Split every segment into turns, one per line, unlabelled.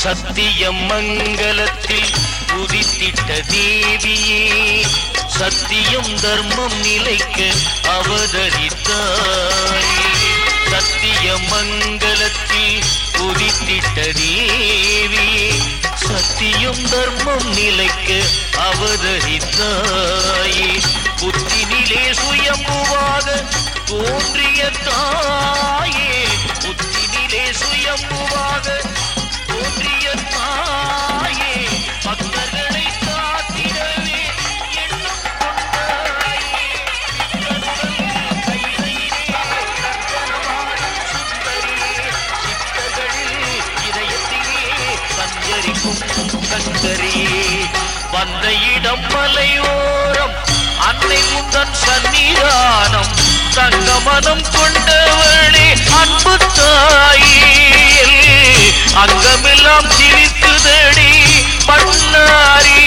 சத்தியமங்கலத்தில் உதித்திட்ட தேவியே சத்தியம் தர்மம் நிலைக்க அவதரித்தாயே சத்தியமங்கலத்தில் உதித்திட்ட தேவியே சத்தியம் தர்மம் நிலைக்க அவதரித்தாயே புத்தினிலே சுயம்புவாக தோன்றிய தாயே புத்தினிலே சுயம்புவாக தோன்றிய தாயே பக்தர்களை காத்திடவே எண்ணம் கொண்டாயே சித்தர்களில் இதயத்திலே சஞ்சரிக்கும் கங்கரியே வந்த இடம் மலையோரம் அன்னை முந்தன் சன்னிதானம் தங்கமனம் கொண்டவளே அன்பு தாயே அங்கமெல்லாம் சிரித்துதடி பண்ணாரி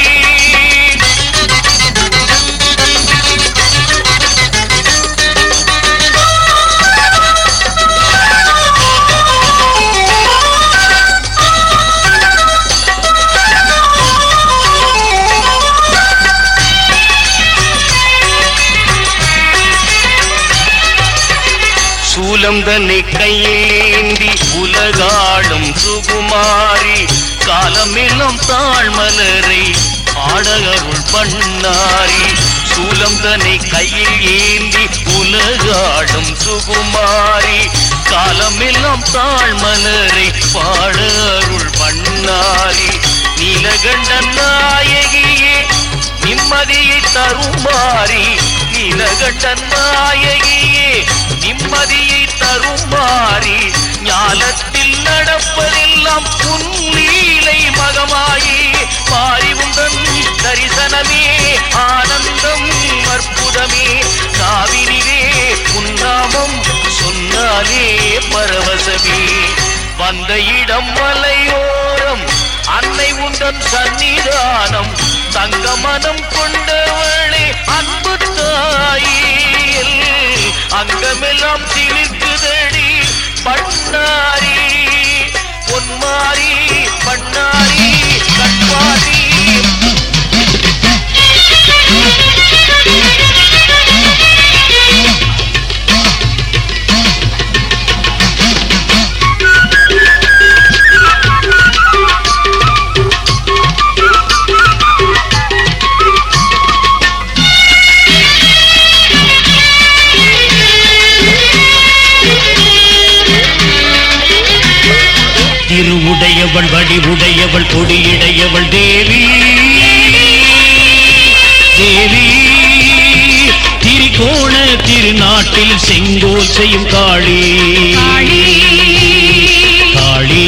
சூலம் தன்னை கையேந்தி உலகாடும் சுகுமாரி காலமெல்லாம் தாழ்மலரை பாடகருள் பண்ணாரி சூலம் தன்னை கையில் ஏந்தி உலகாடும் சுகுமாரி காலமெல்லாம் தாழ்மலரை பாடகருள் பண்ணாரி நீலகண்ட நாயகியே நிம்மதியை தருமாரி நீலகண்ட நாயகியே நிம்மதியை தருமாறி ஞானத்தில் நடப்பதெல்லாம் புன்லீலை மகமாயி பாரிவுந்தன் தரிசனமே ஆனந்தம் அற்புதமே காவிரிவே உன்னாமம் சொன்னாலே பரவசமே வந்த இடம் மலையோரம் அன்னை உந்தன் சன்னிதானம் தங்க மனம் கொண்டவளே அன்பு தாயில் அங்கமெல்லாம் சிலிர்க்குதடி பண்ணாரி பொன்மாரி பண்ணாரி கண்வாரி
திருவுடையவள் வடிவுடையவள் கொடியுடையவள் தேவி தேவி திரிகோண திருநாட்டில் செங்கோல் செய்யும் காளி காளி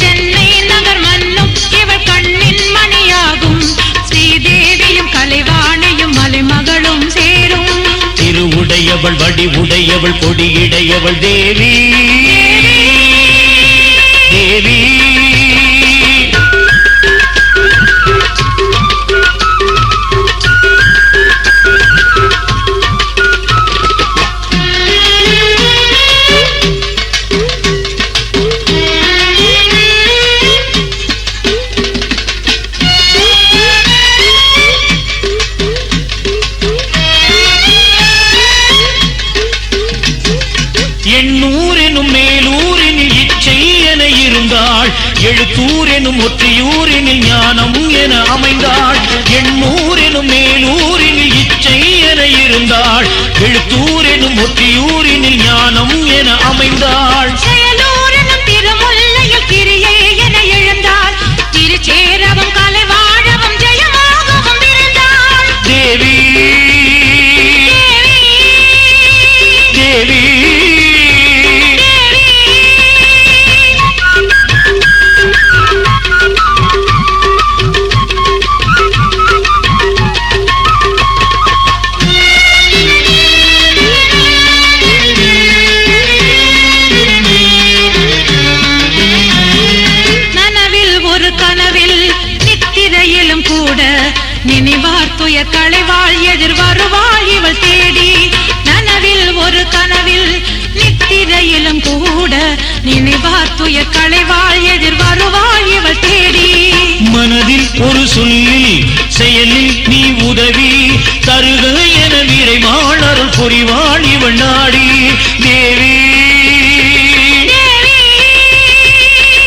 சென்னை நகர் மன்னும் இவள் கண்ணின் மணியாகும் ஸ்ரீதேவியும் கலைவாணியும் மலைமகளும் சேரும்
திருவுடையவள் வடிவுடையவள் கொடியுடையவள் தேவி தேவி எண்ணூரெனும் மேலூரினில் இச்சை என இருந்தாள் எழுத்தூரெனும் ஒற்றையூரினில் ஞானம் என அமைந்தாள் எண்ணூரெனும் மேலூரினில் இச்சை என இருந்தாள் எழுத்தூரெனும் ஒற்றையூரினில் ஞானம் என அமைந்தாள்
செயலூரெனும் திருமுல்லையில் கிரியை என எழுந்தாள் திருச்சேரவும் கலைவாழவும் ஜெயமாகவும் இருந்தாள்
தேவி தேவி
நினைவார் துய களைவாள் எதிர் வருவாள் இவள் தேடி நனவில் ஒரு கனவில் நித்திரையிலும் கூட நினைவார் துயர் களைவாள் எதிர் வருவாள் இவள் தேடி.
மனதில் ஒரு சொல்லில் செயலில் நீ உதவி தருக என விரைவாள் அருள் புரிவாள் இவள் நாடி. தேவி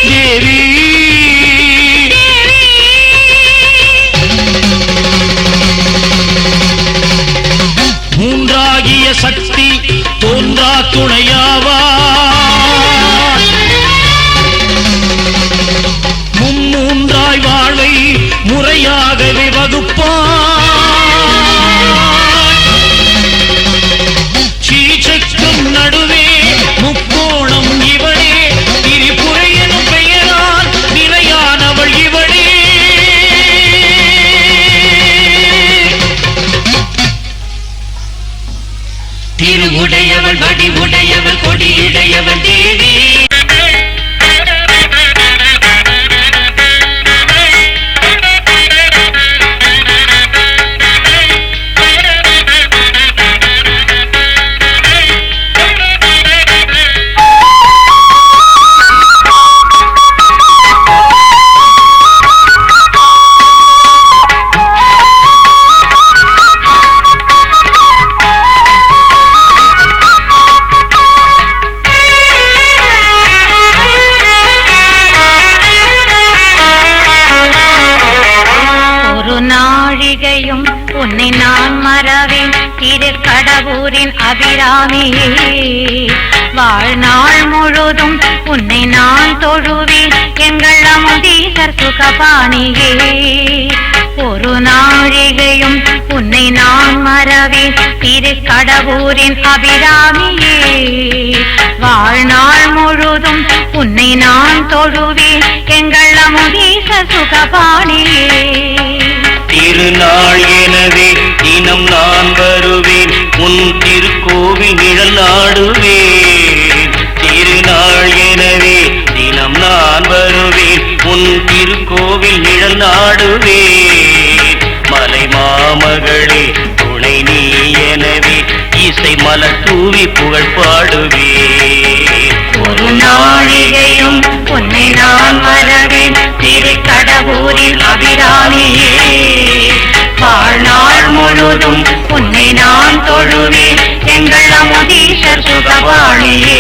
தேவி மூன்றாகிய சக்தி தோன்றா துணையாவா மும்மூன்றாய் வாழ்வை முறையாகவே வகுப்பார். சீச்சக்கம் நடுவே முக்கோணம் இவளே திரிபுரை எனும் பெயரால் நிலையானவள் இவளே. திருவுடையவள் வடிவுடையவள் கொடியுடையவள் தேவி.
உன்னை நான் மறவேன் திருக்கடவூரின் அபிராமியே. வாழ்நாள் முழுதும் உன்னை நான் தொழுவேன் எங்கள் அமுதீசர் சுகபாணியே. ஒரு நாழிகையும் உன்னை நான் மறவேன் திருக்கடவூரின் அபிராமியே. வாழ்நாள் முழுதும் உன்னை நான் தொழுவேன் எங்கள் அமுதீசர் சுகபாணியே.
திருநாள் எனவே தினம் நான் வருவேன் உன் திருக்கோவில் நிழல் நாடுவேன். திருநாள் எனவே தினம் நான் வருவேன் உன் திருக்கோவில் நிழல் நாடுவேன். மலை மாமகளே துணை நீ எனவே இசை மலர் தூவி புகழ் பாடுவேன்.
ஒரு நாழிகையும் உன்னை நான் மறவேன் திருக்கடவூரின் அபிராமியே. வாழ்நாள் முழுதும் உன்னை நான் தொழுவேன் எங்கள் அமுதீசர் சுகபாணியே.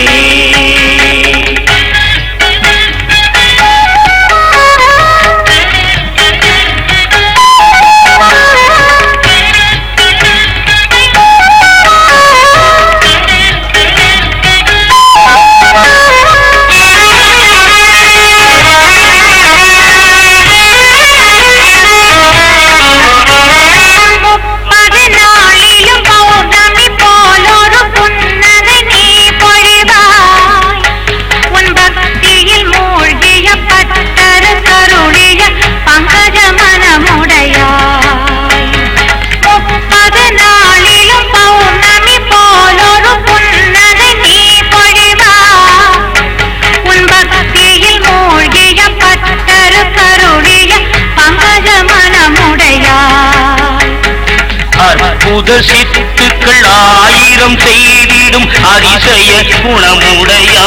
அற்புத சித்துக்கள் ஆயிரம் செய்திடும் அதிசய குணமுடையாய்.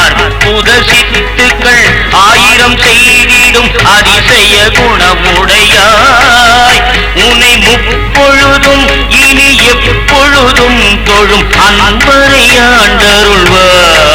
அற்புத சித்துக்கள் ஆயிரம் செய்திடும் அதிசய குணமுடையாய். உன்னை முப்பொழுதும் இனி எப்பொழுதும் தொழும் அன்பரை ஆண்டருள்வாய்.